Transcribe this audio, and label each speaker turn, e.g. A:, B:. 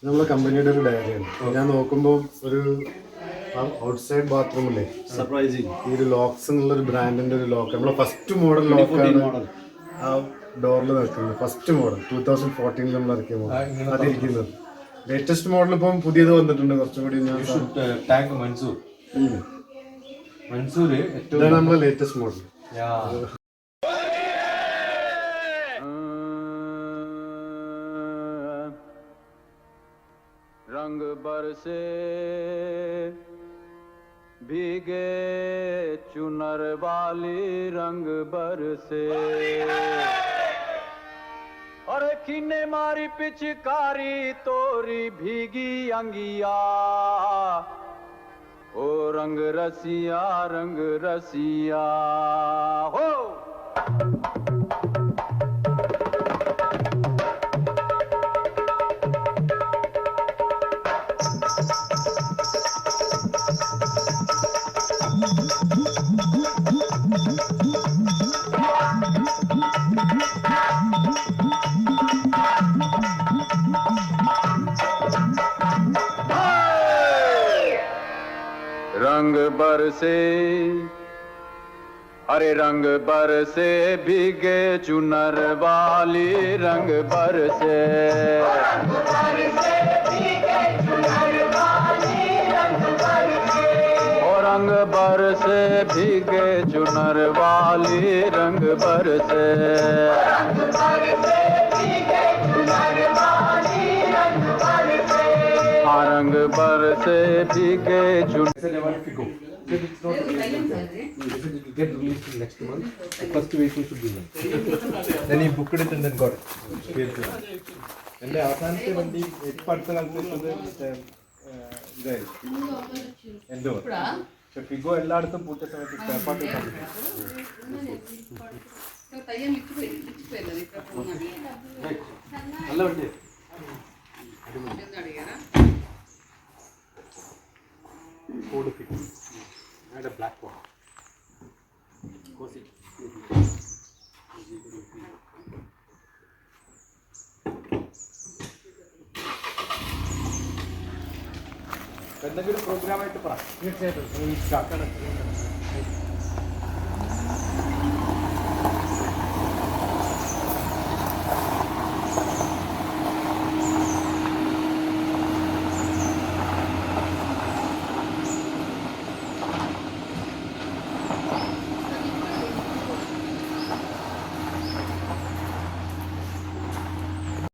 A: നമ്മളെ കമ്പനിയുടെ ഒരു ഡയറിയാണ്. ഞാൻ നോക്കുമ്പോൾ ഒരു ഔട്ട്സൈഡ് ബാത്റൂമില്ലേ
B: സർപ്രൈസിങ്
A: ഈ ഒരു ലോക്സ് എന്നുള്ള ഒരു ബ്രാൻഡിന്റെ ഒരു ലോക്ക് നമ്മളെ ഫസ്റ്റ് മോഡൽ ലോക്കാണ് ആ ഡോറിൽ നിൽക്കുന്നത്. ഫസ്റ്റ് മോഡൽ 2014 നമ്മൾ ഇറക്കിയ മോഡൽ അതിരിക്കുന്നത്. ലേറ്റസ്റ്റ് മോഡൽ ഇപ്പം പുതിയത് വന്നിട്ടുണ്ട് കുറച്ചും കൂടി.
B: ടാങ്ക് മൻസൂർ
A: ഇതാണ് നമ്മളെ ലേറ്റസ്റ്റ് മോഡൽ.
C: रंग बरसे भीगे चुनर वाली रंग बरसे और खीने मारी पिचकारी तोरी भीगी अंगिया ओ रंग रसिया हो रंग बरसे अरे रंग बरसे भीगे चुनर वाली रंग बरसे रंग बरसे भीगे चुनर वाली रंग बरसे रंग बरसे भीगे चुनर
B: get released in next month. The first vehicle should be done. Then he booked it and then got it. എൻ്റെ അവസാനത്തെ വണ്ടി ഇപ്പം അടുത്ത കാലത്ത് ഇതായിരുന്നു എൻ്റെ പക്ഷെ ഫിഗോ എല്ലായിടത്തും പൂച്ച സമയത്ത് സ്പെയർപാർട്ട് നല്ല വണ്ടി Ford Figo. I had a black one. Cozy. എന്തെങ്കിലും പ്രോഗ്രാമായിട്ട് പറ തീർച്ചയായിട്ടും സ്റ്റാർട്ടാണ്